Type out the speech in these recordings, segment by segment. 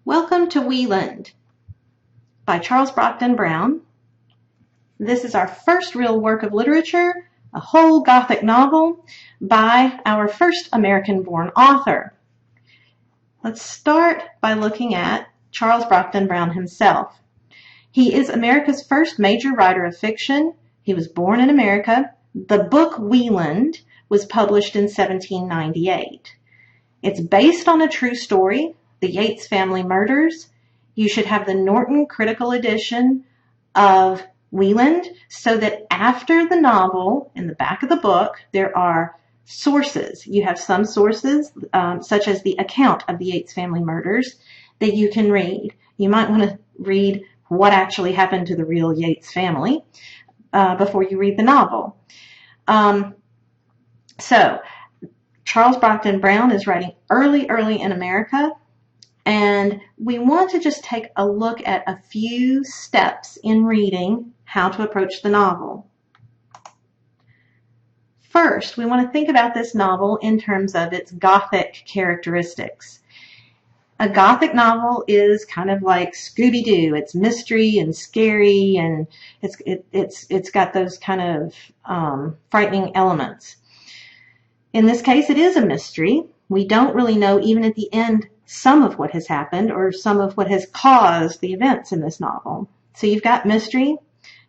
Welcome to Wieland by Charles Brockden Brown. This is our first real work of literature, a whole Gothic novel by our first American-born author. Let's start by looking at Charles Brockden Brown himself. He is America's first major writer of fiction. He was born in America. The book Wieland was published in 1798. It's based on a true story, the Yates family murders. You should have the Norton Critical Edition of Wieland so that after the novel, in the back of the book, there are sources. You have some sources, such as the account of the Yates family murders, that you can read. You might want to read what actually happened to the real Yates family before you read the novel. So, Charles Brockden Brown is writing early in America, and we want to just take a look at a few steps in reading how to approach the novel. First, we want to think about this novel in terms of its Gothic characteristics. A Gothic novel is kind of like Scooby-Doo. It's mystery and scary, and it's got those kind of frightening elements. In this case, it is a mystery. We don't really know, even at the end, some of what has happened or some of what has caused the events in this novel. So you've got mystery.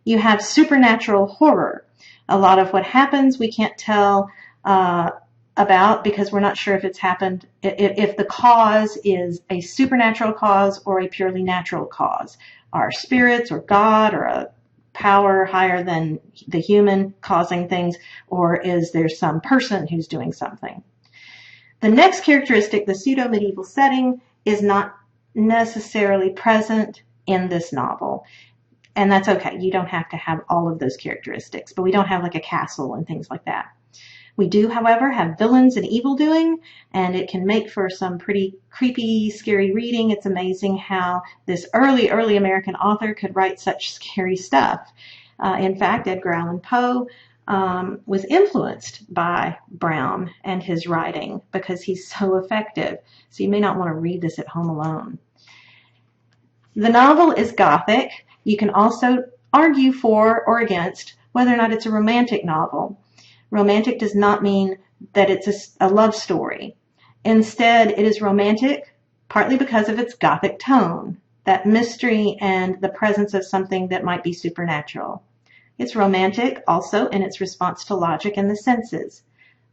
You have supernatural horror. A lot of what happens we can't tell about because we're not sure if it's happened, if the cause is a supernatural cause or a purely natural cause. Are spirits or God or a power higher than the human causing things, or is there some person who's doing something? The next characteristic, the pseudo-medieval setting, is not necessarily present in this novel. And that's okay. You don't have to have all of those characteristics, but we don't have like a castle and things like that. We do, however, have villains and evildoing, and it can make for some pretty creepy, scary reading. It's amazing how this early American author could write such scary stuff. In fact, Edgar Allan Poe was influenced by Brown and his writing because he's so effective. So you may not want to read this at home alone. The novel is Gothic. You can also argue for or against whether or not it's a romantic novel. Romantic does not mean that it's a love story. Instead, it is romantic partly because of its Gothic tone, that mystery and the presence of something that might be supernatural. It's romantic also in its response to logic and the senses.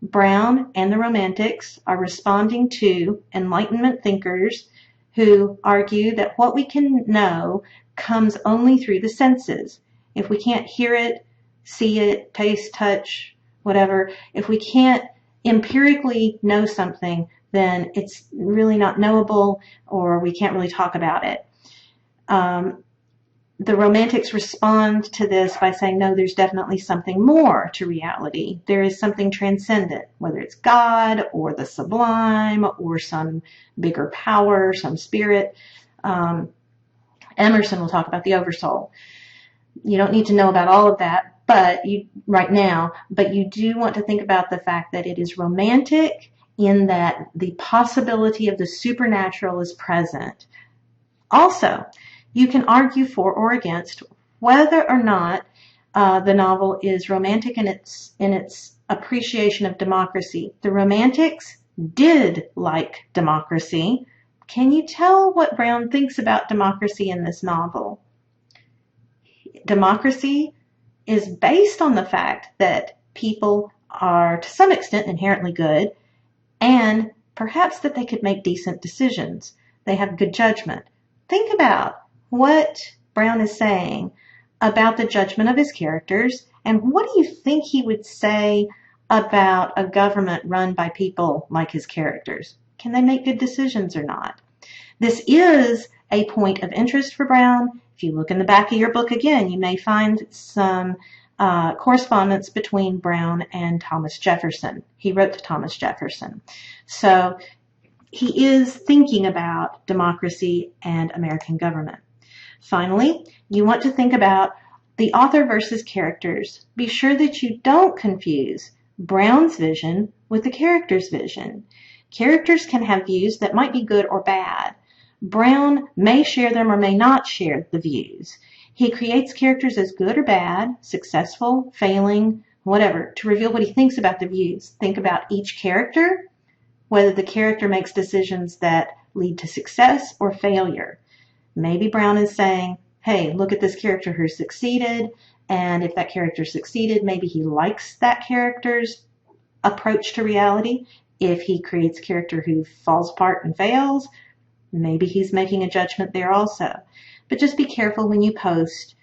Brown and the Romantics are responding to Enlightenment thinkers who argue that what we can know comes only through the senses. If we can't hear it, see it, taste, touch, whatever, if we can't empirically know something, then it's really not knowable or we can't really talk about it. The Romantics respond to this by saying, no, there's definitely something more to reality. There is something transcendent, whether it's God or the sublime or some bigger power, some spirit. Emerson will talk about the oversoul. You don't need to know about all of that right now, but you do want to think about the fact that it is romantic in that the possibility of the supernatural is present. Also, you can argue for or against whether or not the novel is romantic in its appreciation of democracy. The Romantics did like democracy. Can you tell what Brown thinks about democracy in this novel? Democracy is based on the fact that people are to some extent inherently good and perhaps that they could make decent decisions. They have good judgment. Think about what Brown is saying about the judgment of his characters, and what do you think he would say about a government run by people like his characters? Can they make good decisions or not? This is a point of interest for Brown. If you look in the back of your book again, you may find some correspondence between Brown and Thomas Jefferson. He wrote to Thomas Jefferson. So he is thinking about democracy and American government. Finally, you want to think about the author versus characters. Be sure that you don't confuse Brown's vision with the character's vision. Characters can have views that might be good or bad, Brown may share them or may not share the views. He creates characters as good or bad, successful, failing, whatever, to reveal what he thinks about the views. Think about each character, whether the character makes decisions that lead to success or failure. Maybe Brown is saying, hey, look at this character who succeeded, and if that character succeeded, maybe he likes that character's approach to reality. If he creates a character who falls apart and fails, maybe he's making a judgment there also. But just be careful when you post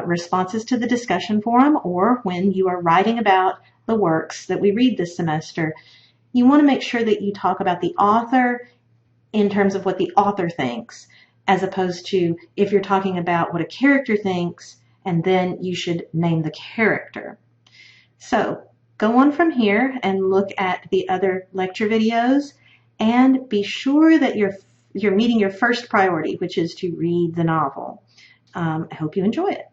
responses to the discussion forum or when you are writing about the works that we read this semester. You want to make sure that you talk about the author in terms of what the author thinks, as opposed to if you're talking about what a character thinks, and then you should name the character. So go on from here and look at the other lecture videos and be sure that you're meeting your first priority, which is to read the novel. I hope you enjoy it.